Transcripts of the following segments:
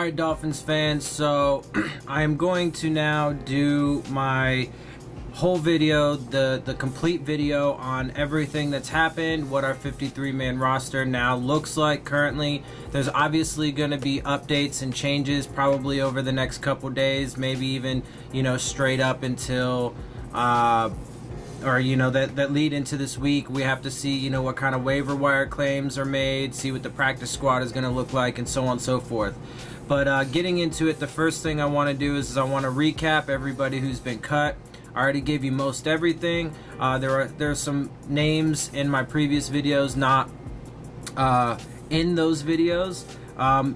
Alright, Dolphins fans, so I am going to now do my whole video, the complete video on everything that's happened, what our 53-man roster now looks like currently. There's obviously going to be updates and changes probably over the next couple days, maybe even, straight up until, that lead into this week. We have to see, what kind of waiver wire claims are made, see what the practice squad is going to look like, and so on and so forth. But getting into it, the first thing I want to do is I want to recap everybody who's been cut. I already gave you most everything. There's some names in my previous videos not in those videos.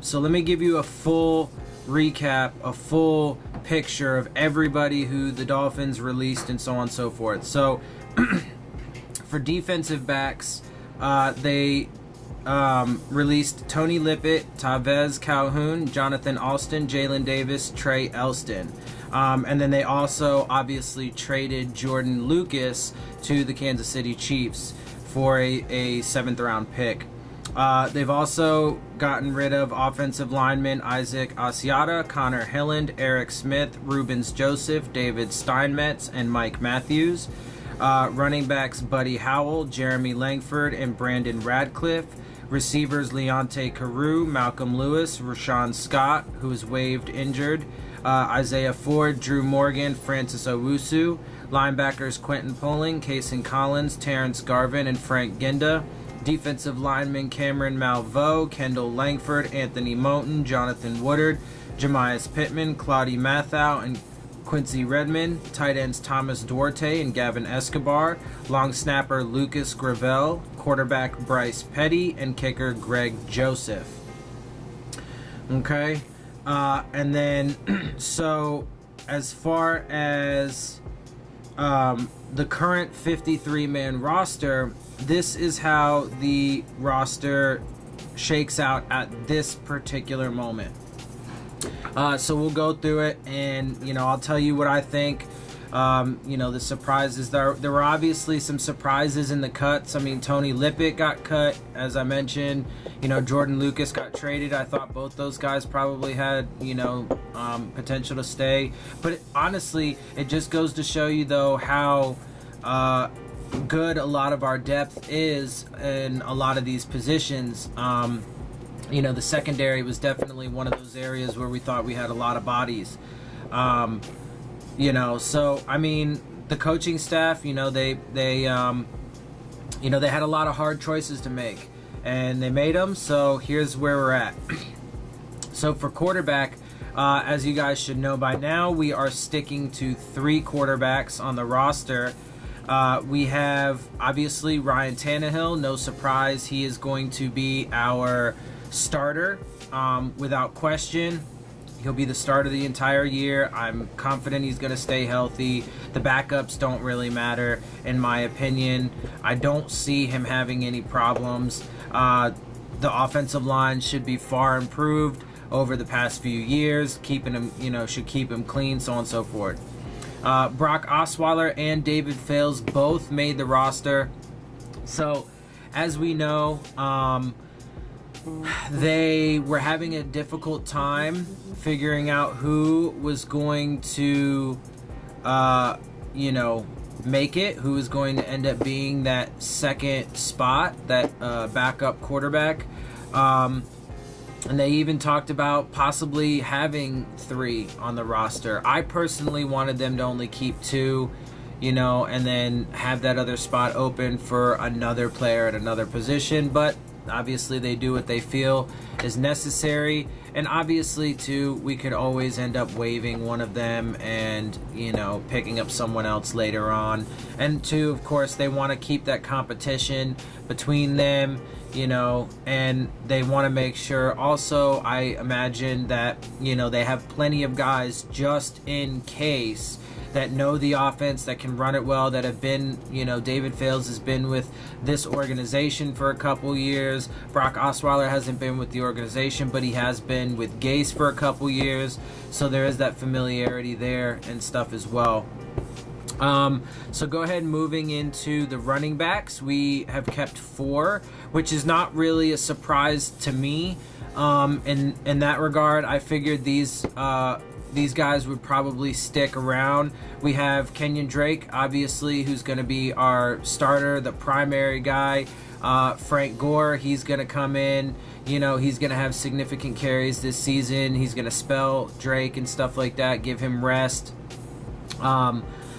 So let me give you a full recap, a full picture of everybody who the Dolphins released and so on and so forth. So for defensive backs, they released Tony Lippett, Tavez Calhoun, Jonathan Alston, Jalen Davis, Trey Elston. And then they also obviously traded Jordan Lucas to the Kansas City Chiefs for a 7th round pick. They've also gotten rid of offensive linemen Isaac Asiata, Connor Hilland, Eric Smith, Rubens Joseph, David Steinmetz, and Mike Matthews. Running backs Buddy Howell, Jeremy Langford, and Brandon Radcliffe. Receivers Leonte Carew, Malcolm Lewis, Rashawn Scott, who is waived injured, Isaiah Ford, Drew Morgan, Francis Owusu. Linebackers Quentin Poling, Kason Collins, Terrence Garvin, and Frank Ginda. Defensive linemen Cameron Malveaux, Kendall Langford, Anthony Moten, Jonathan Woodard, Jemias Pittman, Claudie Mathau, and Quincy Redmond. Tight ends Thomas Duarte and Gavin Escobar. Long snapper Lucas Gravel. Quarterback Bryce Petty, and kicker Greg Joseph. Okay, and then so as far as the current 53-man roster, this is how the roster shakes out at this particular moment. So we'll go through it, and I'll tell you what I think. The surprises, there were obviously some surprises in the cuts. I mean, Tony Lippett got cut, as I mentioned. Jordan Lucas got traded. I thought both those guys probably had potential to stay, but honestly it just goes to show you though how good a lot of our depth is in a lot of these positions. The secondary was definitely one of those areas where we thought we had a lot of bodies. So I mean, the coaching staff, they had a lot of hard choices to make, and they made them. So here's where we're at. So for quarterback, as you guys should know by now, we are sticking to 3 quarterbacks on the roster. We have obviously Ryan Tannehill. No surprise, he is going to be our starter without question. He'll be the starter the entire year. I'm confident he's going to stay healthy. The backups don't really matter, in my opinion. I don't see him having any problems. The offensive line should be far improved over the past few years. Keeping him, should keep him clean, so on and so forth. Brock Osweiler and David Fales both made the roster. So, as we know, they were having a difficult time figuring out who was going to, make it, who was going to end up being that second spot, that backup quarterback. And they even talked about possibly having 3 on the roster. I personally wanted them to only keep 2, and then have that other spot open for another player at another position. But obviously they do what they feel is necessary, and obviously too, we could always end up waiving one of them and picking up someone else later on. And two, of course, they want to keep that competition between them, and they want to make sure also, I imagine that they have plenty of guys just in case that know the offense, that can run it well, that have been, David Fales has been with this organization for a couple years. Brock Osweiler hasn't been with the organization, but he has been with Gase for a couple years. So there is that familiarity there and stuff as well. So go ahead, moving into the running backs. We have kept 4, which is not really a surprise to me. In that regard, I figured these guys would probably stick around. We have Kenyon Drake, obviously, who's going to be our starter, the primary guy. Frank Gore, he's going to come in. You know, he's going to have significant carries this season. He's going to spell Drake and stuff like that, give him rest.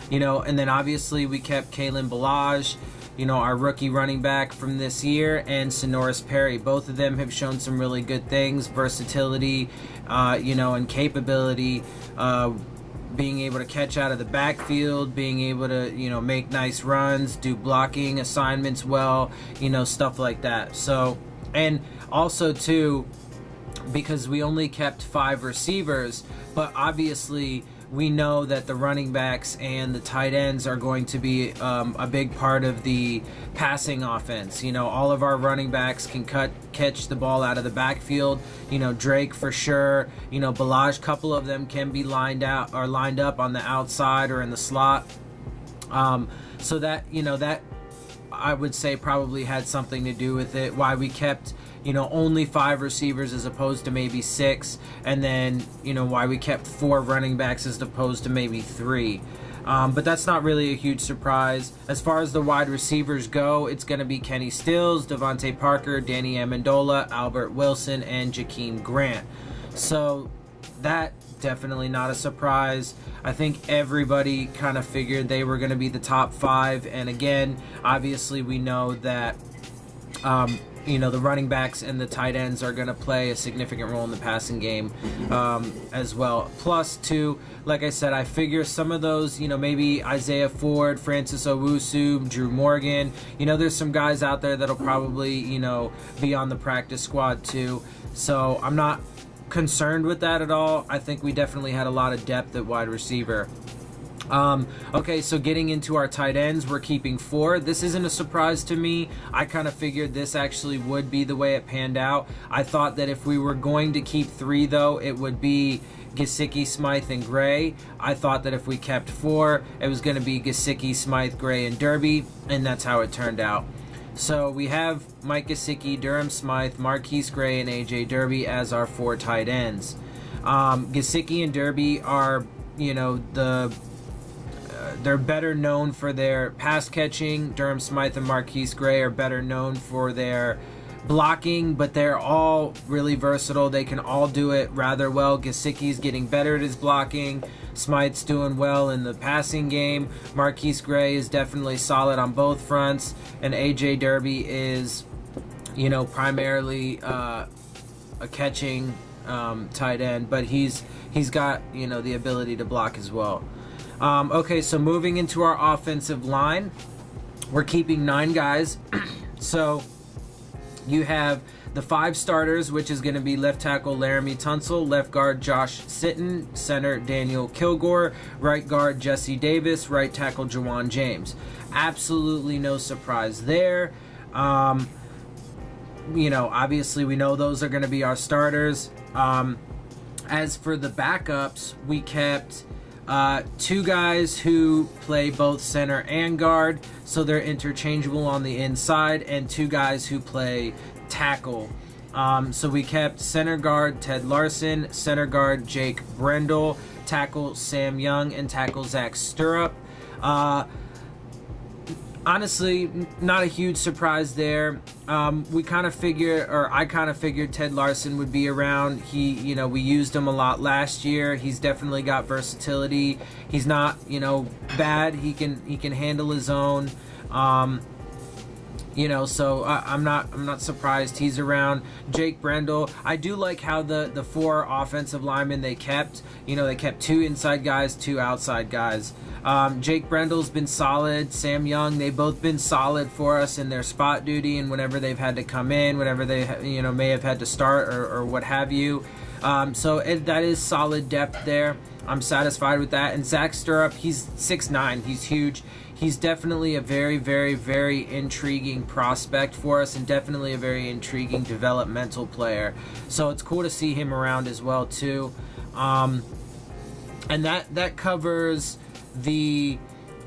You know, and then obviously we kept Kalen Ballage, you know, our rookie running back from this year, and Sonoris Perry. Both of them have shown some really good things, versatility, you know, and capability, being able to catch out of the backfield, being able to, you know, make nice runs, do blocking assignments well, you know, stuff like that. So, and also too, because we only kept 5 receivers, but obviously we know that the running backs and the tight ends are going to be a big part of the passing offense. You know, all of our running backs can catch the ball out of the backfield. You know, Drake for sure. You know, Ballage, couple of them can be lined up on the outside or in the slot. So that, you know, that I would say probably had something to do with it, why we kept, you know, only 5 receivers as opposed to maybe 6, and then, you know, why we kept 4 running backs as opposed to maybe 3. But that's not really a huge surprise. As far as the wide receivers go, it's going to be Kenny Stills, Devontae Parker, Danny Amendola, Albert Wilson, and Jakeem Grant. So that definitely not a surprise. I think everybody kind of figured they were going to be the top 5. And again, obviously we know that you know, the running backs and the tight ends are going to play a significant role in the passing game as well. Plus, too, like I said, I figure some of those, you know, maybe Isaiah Ford, Francis Owusu, Drew Morgan, you know, there's some guys out there that'll probably, you know, be on the practice squad too. So I'm not concerned with that at all. I think we definitely had a lot of depth at wide receiver. Okay, so getting into our tight ends, we're keeping 4. This isn't a surprise to me. I kind of figured this actually would be the way it panned out. I thought that if we were going to keep 3, though, it would be Gesicki, Smythe, and Gray. I thought that if we kept 4, it was going to be Gesicki, Smythe, Gray, and Derby, and that's how it turned out. So we have Mike Gesicki, Durham Smythe, Marquise Gray, and AJ Derby as our 4 tight ends. Gesicki and Derby are, you know, they're better known for their pass catching. Durham Smythe and Marquise Gray are better known for their blocking, but they're all really versatile. They can all do it rather well. Gesicki's getting better at his blocking. Smythe's doing well in the passing game. Marquise Gray is definitely solid on both fronts. And AJ Derby is, you know, primarily a catching tight end, but he's got, you know, the ability to block as well. Okay, so moving into our offensive line, we're keeping 9 guys. So you have the 5 starters, which is going to be left tackle Laramie Tunsil, left guard Josh Sitton, center Daniel Kilgore, right guard Jesse Davis, right tackle Jawan James. Absolutely no surprise there. You know, obviously we know those are going to be our starters. As for the backups, we kept 2 guys who play both center and guard, so they're interchangeable on the inside, and 2 guys who play tackle. So we kept center guard Ted Larson, center guard Jake Brendel, tackle Sam Young, and tackle Zach Stirrup. Honestly, not a huge surprise there. We kind of figured, or I kind of figured Ted Larson would be around. He, you know, we used him a lot last year. He's definitely got versatility. He's not, you know, bad. He can handle his own. You know, so I'm not surprised he's around. Jake Brendel, I do like how the 4 offensive linemen they kept. You know, they kept 2 inside guys, 2 outside guys. Jake Brendel's been solid. Sam Young, they've both been solid for us in their spot duty and whenever they've had to come in, whenever they, you know, may have had to start or what have you. So that is solid depth there. I'm satisfied with that. And Zach Stirrup, he's 6'9", he's huge. He's definitely a very, very, very intriguing prospect for us, and definitely a very intriguing developmental player. So it's cool to see him around as well too. And that covers the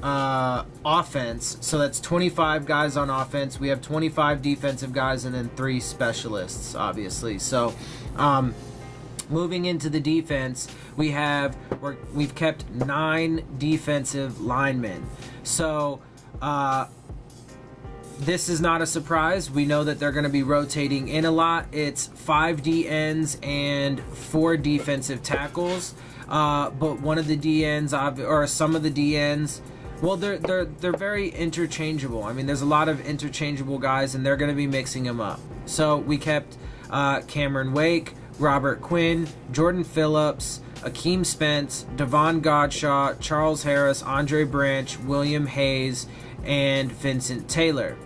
offense. So that's 25 guys on offense. We have 25 defensive guys and then 3 specialists, obviously. So moving into the defense, we've kept 9 defensive linemen. So this is not a surprise. We know that they're going to be rotating in a lot. It's 5 DNs and 4 defensive tackles. But one of the DNs, or some of the DNs, well, they're very interchangeable. I mean, there's a lot of interchangeable guys, and they're going to be mixing them up. So we kept Cameron Wake, Robert Quinn, Jordan Phillips, Akeem Spence, Devon Godshaw, Charles Harris, Andre Branch, William Hayes, and Vincent Taylor.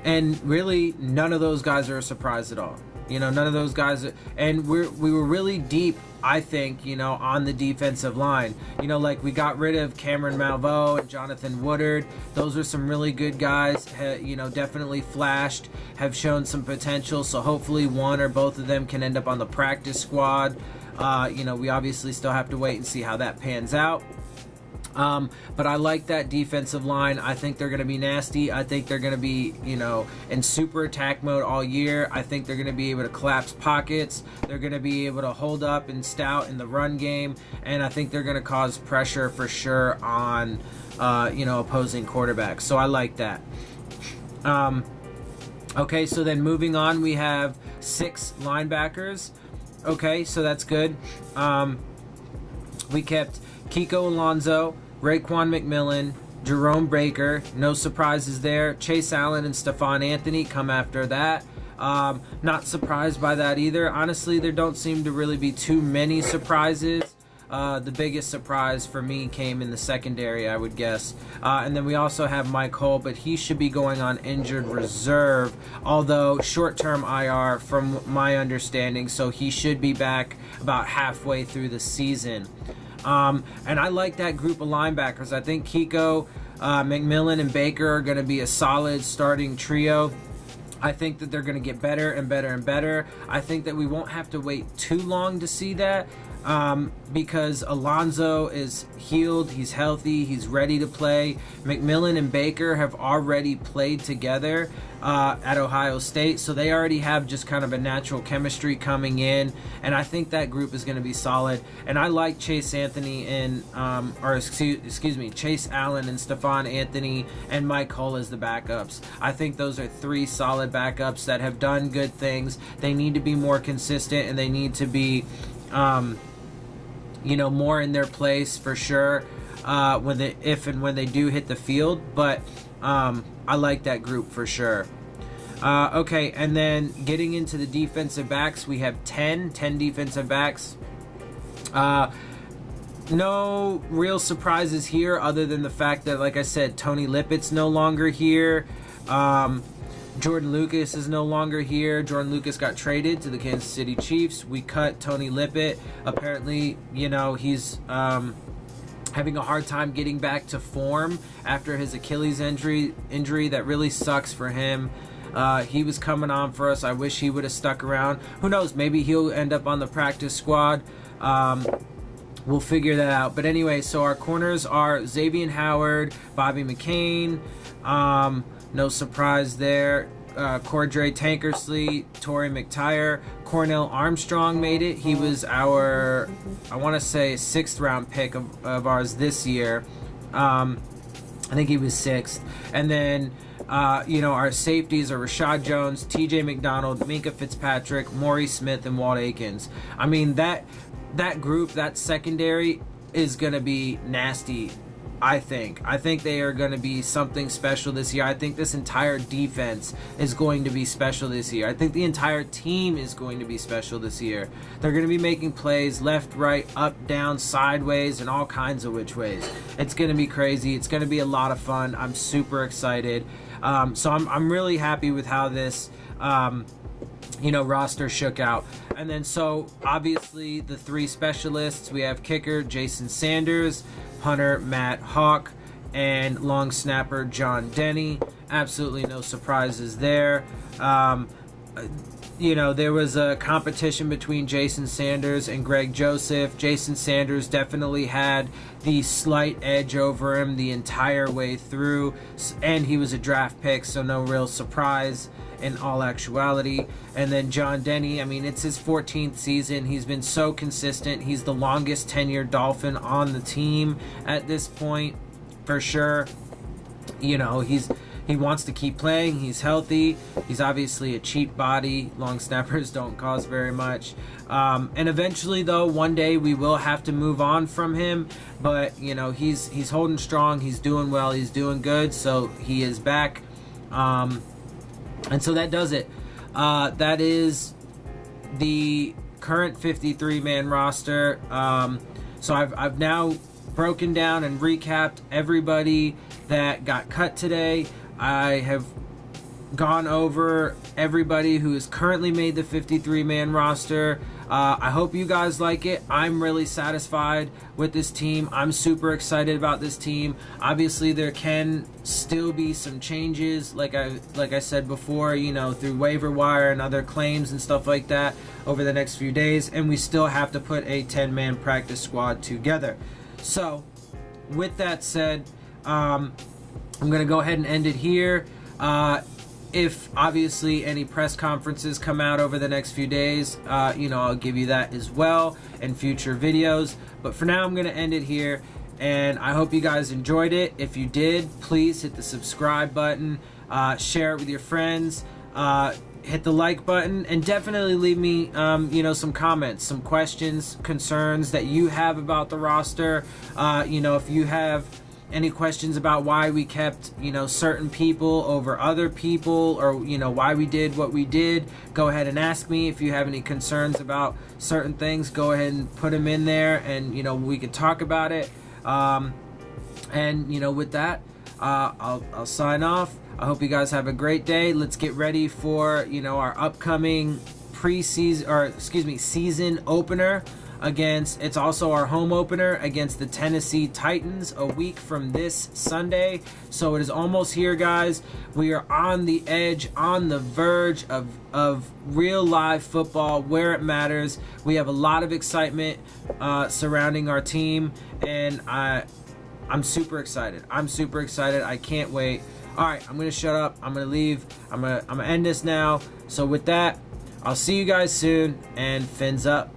And really, none of those guys are a surprise at all. You know, none of those guys, and we were really deep, I think, you know, on the defensive line. You know, like we got rid of Cameron Malveaux and Jonathan Woodard. Those are some really good guys, you know, definitely flashed, have shown some potential. So hopefully one or both of them can end up on the practice squad. You know, we obviously still have to wait and see how that pans out. But I like that defensive line. I think they're going to be nasty. I think they're going to be, you know, in super attack mode all year. I think they're going to be able to collapse pockets. They're going to be able to hold up and stout in the run game. And I think they're going to cause pressure for sure on, you know, opposing quarterbacks. So I like that. Okay, so then moving on, we have 6 linebackers. Okay, so that's good. We kept Kiko Alonso, Raekwon McMillan, Jerome Baker, no surprises there. Chase Allen and Stephon Anthony come after that. Not surprised by that either. Honestly, there don't seem to really be too many surprises. The biggest surprise for me came in the secondary, I would guess. And then we also have Mike Hull, but he should be going on injured reserve, although short-term IR from my understanding, so he should be back about halfway through the season. And I like that group of linebackers. I think Kiko, McMillan, and Baker are going to be a solid starting trio. I think that they're going to get better and better and better. I think that we won't have to wait too long to see that, because Alonso is healed, he's healthy, he's ready to play. McMillan and Baker have already played together at Ohio State, so they already have just kind of a natural chemistry coming in, and I think that group is going to be solid. And I like Chase Anthony and Chase Allen and Stephon Anthony and Mike Hull as the backups. I think those are 3 solid backups that have done good things. They need to be more consistent, and they need to be you know, more in their place for sure if and when they do hit the field. But I like that group for sure. Okay, and then getting into the defensive backs, we have 10 defensive backs. No real surprises here other than the fact that, like I said, Tony Lippett's no longer here. Jordan Lucas is no longer here. Jordan Lucas got traded to the Kansas City Chiefs. We cut Tony Lippett. Apparently, you know, he's having a hard time getting back to form after his Achilles injury that really sucks for him. He was coming on for us. I wish he would have stuck around. Who knows? Maybe he'll end up on the practice squad. We'll figure that out. But anyway, so our corners are Xavier Howard, Bobby McCain. No surprise there. Cordray Tankersley, Torrey McTyer, Cornell Armstrong made it. He was our, I want to say, 6th round pick of ours this year. I think he was 6th. And then, you know, our safeties are Rashad Jones, TJ McDonald, Minkah Fitzpatrick, Maury Smith, and Walt Aikens. I mean, that group, that secondary is going to be nasty. I think they are going to be something special this year. I think this entire defense is going to be special this year. I think the entire team is going to be special this year. They're going to be making plays left, right, up, down, sideways, and all kinds of which ways. It's going to be crazy. It's going to be a lot of fun. I'm super excited. So I'm really happy with how this you know, roster shook out. And then so obviously the 3 specialists, we have kicker Jason Sanders, punter Matt Hawk, and long snapper John Denny. Absolutely no surprises there. you know, there was a competition between Jason Sanders and Greg Joseph. Jason Sanders definitely had the slight edge over him the entire way through, and he was a draft pick, so no real surprise in all actuality. And then John Denny, I mean, it's his 14th season. He's been so consistent. He's the longest tenured Dolphin on the team at this point, for sure. You know, he wants to keep playing. He's healthy. He's obviously a cheap body. Long snappers don't cost very much. And eventually, though, one day we will have to move on from him. But, you know, he's holding strong. He's doing well. He's doing good. So he is back. And so that does it. That is the current 53-man roster. So I've now broken down and recapped everybody that got cut today. I have gone over everybody who has currently made the 53-man roster. I hope you guys like it. I'm really satisfied with this team. I'm super excited about this team. Obviously, there can still be some changes, like I said before, you know, through waiver wire and other claims and stuff like that over the next few days, and we still have to put a 10-man practice squad together. So, with that said, I'm going to go ahead and end it here. If obviously any press conferences come out over the next few days, you know, I'll give you that as well in future videos. But for now, I'm going to end it here. And I hope you guys enjoyed it. If you did, please hit the subscribe button, share it with your friends, hit the like button, and definitely leave me, you know, some comments, some questions, concerns that you have about the roster. You know, if you have any questions about why we kept, you know, certain people over other people, or, you know, why we did what we did, go ahead and ask me. If you have any concerns about certain things, go ahead and put them in there, and, you know, we can talk about it. And, you know, with that, I'll sign off. I hope you guys have a great day. Let's get ready for, you know, our upcoming preseason, or excuse me, season opener against, it's also our home opener against the Tennessee Titans a week from this Sunday. So it is almost here, guys. We are on the edge, on the verge of real live football where it matters. We have a lot of excitement surrounding our team, and I'm super excited. I'm super excited. I can't wait. All right, I'm going to shut up. I'm going to leave. I'm going to end this now. So with that, I'll see you guys soon, and fins up.